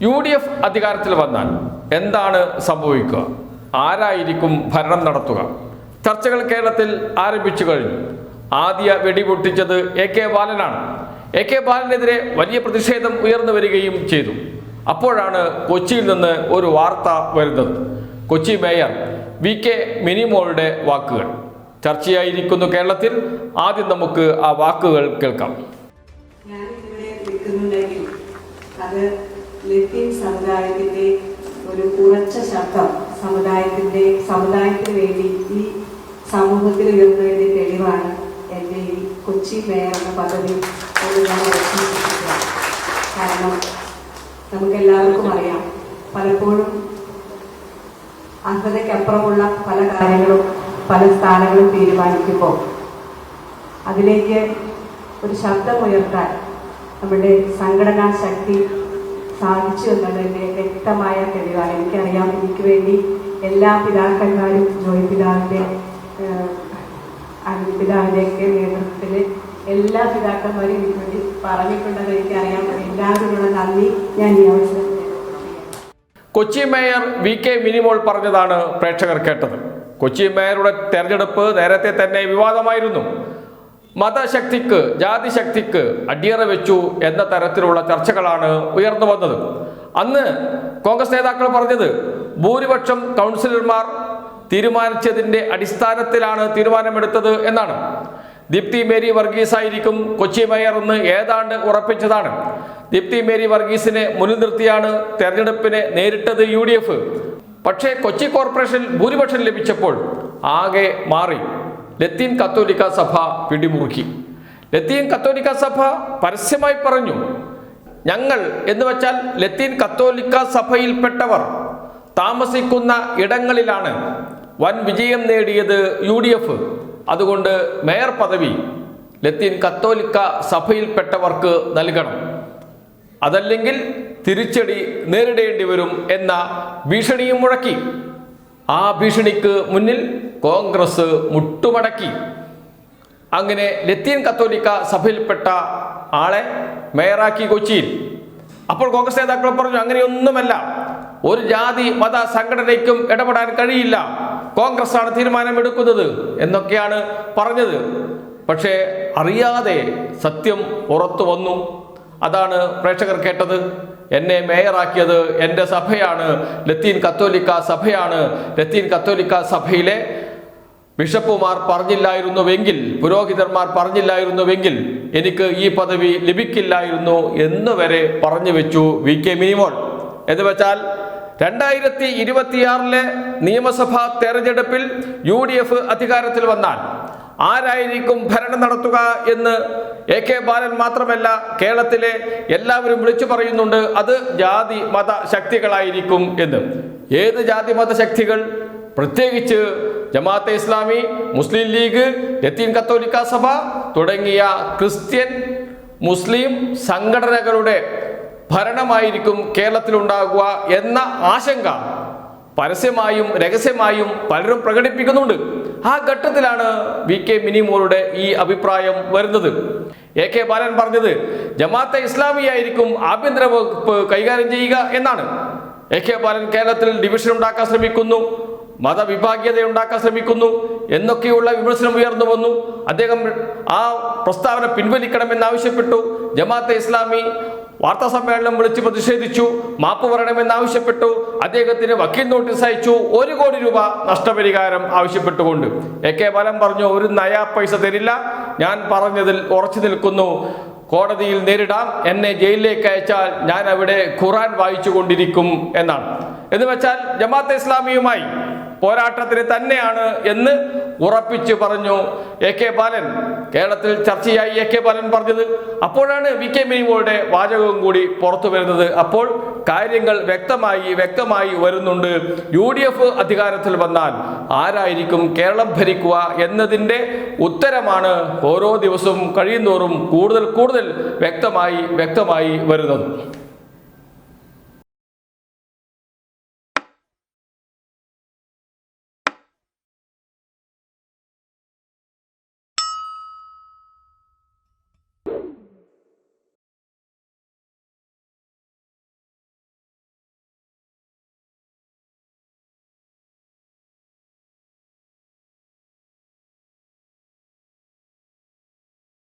UDF അധികാരത്തിൽ വന്നാൽ എന്താണ് സംഭവിക്കുക? ആരായിരിക്കും ഭരണം നടത്തുക? ചർച്ചകൾ കേരളത്തിൽ ആരംഭിച്ചു കഴിഞ്ഞു. ആദ്യ വെടിപൊട്ടിച്ചത് AK ബാലനാണ്. AK ബാലനെതിരെ വലിയ പ്രതിഷേധം ഉയർന്നു വരികയും ചെയ്തു. അപ്പോഴാണ് കൊച്ചിയിൽ നിന്ന് ഒരു വാർത്ത വരുന്നത്. കൊച്ചി മേയർ VK മിനിമോളുടെ വാക്കുകൾ ചർച്ചയായിരിക്കുന്നു കേരളത്തിൽ. ആദ്യം നമുക്ക് ആ വാക്കുകൾ കേൾക്കാം. അത് ലത്തീൻ സമുദായത്തിന്റെ ഒരു ഉറച്ച ശബ്ദം സമുദായത്തിന് വേണ്ടി ഈ സമൂഹത്തിൽ ഉയർന്നതിന്റെ തെളിവാണ് എൻ്റെ ഈ കൊച്ചി മേയർ എന്ന പദവി ഞാൻ ഉറപ്പിച്ചിരിക്കുക. കാരണം നമുക്കെല്ലാവർക്കും അറിയാം, പലപ്പോഴും അർഹതയ്ക്കപ്പുറമുള്ള പല കാര്യങ്ങളും പല സ്ഥാനങ്ങളും തീരുമാനിക്കുമ്പോൾ അതിലേക്ക് ഒരു ശബ്ദമുയർത്താൻ നമ്മുടെ സംഘടനാ ശക്തി സാധിച്ചു എന്നതിൻ്റെ വ്യക്തമായ തെളിവാണ്. എനിക്കറിയാം, എനിക്ക് വേണ്ടി എല്ലാ പിതാക്കന്മാരും ജോയി പിതാവിൻ്റെയൊക്കെ നേതൃത്വത്തിൽ എല്ലാ പിതാക്കന്മാരും എനിക്ക് വേണ്ടി പറഞ്ഞിട്ടുണ്ടെന്ന് എനിക്കറിയാം. എല്ലാവരുമുള്ള നന്ദി ഞാൻ ഈ അവസരം. കൊച്ചി മേയർ VK മിനിമോൾ പറഞ്ഞതാണ് പ്രേക്ഷകർ കേട്ടത്. കൊച്ചി മേയറുടെ തെരഞ്ഞെടുപ്പ് നേരത്തെ തന്നെ വിവാദമായിരുന്നു. മതശക്തിക്ക് ജാതിശക്തിക്ക് അടിയറ വെച്ചു എന്ന തരത്തിലുള്ള ചർച്ചകളാണ് ഉയർന്നു വന്നത്. അന്ന് കോൺഗ്രസ് നേതാക്കൾ പറഞ്ഞത് ഭൂരിപക്ഷം കൗൺസിലർമാർ തീരുമാനിച്ചതിൻ്റെ അടിസ്ഥാനത്തിലാണ് തീരുമാനമെടുത്തത് എന്നാണ്. ദീപ്തി മേരി വർഗീസ് ആയിരിക്കും കൊച്ചി മേയർ എന്ന് ഏതാണ്ട് ഉറപ്പിച്ചതാണ്. ദീപ്തി മേരി വർഗീസിനെ മുന്നിൽ നിർത്തിയാണ് തെരഞ്ഞെടുപ്പിനെ നേരിട്ടത് UDF. പക്ഷേ കൊച്ചി കോർപ്പറേഷൻ ഭൂരിപക്ഷം ലഭിച്ചപ്പോൾ ആകെ മാറി. ലത്തീൻ കത്തോലിക്ക സഭ പിടിമുറുക്കി. ലത്തീൻ കത്തോലിക്ക സഭ പരസ്യമായി പറഞ്ഞു, ഞങ്ങൾ എന്ന് വെച്ചാൽ ലത്തീൻ കത്തോലിക്ക സഭയിൽപ്പെട്ടവർ താമസിക്കുന്ന ഇടങ്ങളിലാണ് വൻ വിജയം നേടിയത് UDF. അതുകൊണ്ട് മേയർ പദവി ലത്തീൻ കത്തോലിക്ക സഭയിൽപ്പെട്ടവർക്ക് നൽകണം, അതല്ലെങ്കിൽ തിരിച്ചടി നേരിടേണ്ടി വരും എന്ന ഭീഷണിയും മുഴക്കി. ആ ഭീഷണിക്ക് മുന്നിൽ കോൺഗ്രസ് മുട്ടുമടക്കി. അങ്ങനെ ലത്തീൻ കത്തോലിക്ക സഭയിൽപ്പെട്ട ആളെ മേയറാക്കി കൊച്ചിയിൽ. അപ്പോൾ കോൺഗ്രസ് നേതാക്കൾ പറഞ്ഞു, അങ്ങനെയൊന്നുമല്ല, ഒരു ജാതി മത സംഘടനയ്ക്കും ഇടപെടാൻ കഴിയില്ല, കോൺഗ്രസ് ആണ് തീരുമാനമെടുക്കുന്നത് എന്നൊക്കെയാണ് പറഞ്ഞത്. പക്ഷേ അറിയാതെ സത്യം പുറത്തു വന്നു. അതാണ് പ്രേക്ഷകർ കേട്ടത്. എന്നെ മേയറാക്കിയത് എൻ്റെ സഭയാണ്, ലത്തീൻ കത്തോലിക്ക സഭയാണ്. ലത്തീൻ കത്തോലിക്ക സഭയിലെ ബിഷപ്പുമാർ പറഞ്ഞില്ലായിരുന്നുവെങ്കിൽ, പുരോഹിതന്മാർ പറഞ്ഞില്ലായിരുന്നുവെങ്കിൽ എനിക്ക് ഈ പദവി ലഭിക്കില്ലായിരുന്നു എന്ന് വരെ പറഞ്ഞു വെച്ചു VK മിനിമോൾ. എന്ന് വെച്ചാൽ 2026 നിയമസഭാ തെരഞ്ഞെടുപ്പിൽ UDF അധികാരത്തിൽ വന്നാൽ ആരായിരിക്കും ഭരണം നടത്തുക എന്ന് AK ബാലൻ മാത്രമല്ല, കേരളത്തിലെ എല്ലാവരും വിളിച്ചു പറയുന്നുണ്ട്. അത് ജാതി മത ശക്തികളായിരിക്കും എന്ന്. ഏത് ജാതി മത ശക്തികൾ? പ്രത്യേകിച്ച് ജമാഅത്തെ ഇസ്ലാമി, മുസ്ലിം ലീഗ്, ലത്തീൻ കത്തോലിക്ക സഭ തുടങ്ങിയ ക്രിസ്ത്യൻ മുസ്ലിം സംഘടനകളുടെ ഭരണമായിരിക്കും കേരളത്തിലുണ്ടാകുക എന്ന ആശങ്ക പരസ്യമായും രഹസ്യമായും പലരും പ്രകടിപ്പിക്കുന്നുണ്ട്. ആ ഘട്ടത്തിലാണ് VK മിനിമോളുടെ ഈ അഭിപ്രായം വരുന്നത്. AK ബാലൻ പറഞ്ഞത് ജമാഅത്തെ ഇസ്ലാമിയായിരിക്കും ആഭ്യന്തര വകുപ്പ് കൈകാര്യം ചെയ്യുക എന്നാണ്. AK ബാലൻ കേരളത്തിൽ ഡിവിഷൻ ഉണ്ടാക്കാൻ ശ്രമിക്കുന്നു, മതവിഭാഗീയത ഉണ്ടാക്കാൻ ശ്രമിക്കുന്നു എന്നൊക്കെയുള്ള വിമർശനം ഉയർന്നു വന്നു. അദ്ദേഹം ആ പ്രസ്താവന പിൻവലിക്കണമെന്നാവശ്യപ്പെട്ടു. ജമാഅത്തെ ഇസ്ലാമി വാർത്താ സമ്മേളനം വിളിച്ച് പ്രതിഷേധിച്ചു, മാപ്പ് പറയണമെന്നാവശ്യപ്പെട്ടു. അദ്ദേഹത്തിന് വക്കീൽ നോട്ടീസ് അയച്ചു, 1 കോടി രൂപ നഷ്ടപരിഹാരം ആവശ്യപ്പെട്ടുകൊണ്ട്. AK ബാലൻ പറഞ്ഞു, ഒരു നയാ പൈസ തരില്ല, ഞാൻ പറഞ്ഞതിൽ ഉറച്ചു നിൽക്കുന്നു, കോടതിയിൽ നേരിടാം, എന്നെ ജയിലിലേക്ക് അയച്ചാൽ ഞാൻ അവിടെ ഖുർആൻ വായിച്ചു കൊണ്ടിരിക്കും എന്നാണ്. എന്ന് വെച്ചാൽ ജമാഅത്തെ ഇസ്ലാമിയുമായി പോരാട്ടത്തിന് തന്നെയാണ് എന്ന് ഉറപ്പിച്ചു പറഞ്ഞു AK ബാലൻ. കേരളത്തിൽ ചർച്ചയായി AK ബാലൻ പറഞ്ഞത്. അപ്പോഴാണ് VK മിനിമോളുടെ വാചകവും കൂടി പുറത്തു വരുന്നത്. അപ്പോൾ കാര്യങ്ങൾ വ്യക്തമായി വരുന്നുണ്ട്. UDF അധികാരത്തിൽ വന്നാൽ ആരായിരിക്കും കേരളം ഭരിക്കുക എന്നതിൻ്റെ ഉത്തരമാണ് ഓരോ ദിവസവും കഴിയുന്തോറും കൂടുതൽ വ്യക്തമായി വരുന്നത്.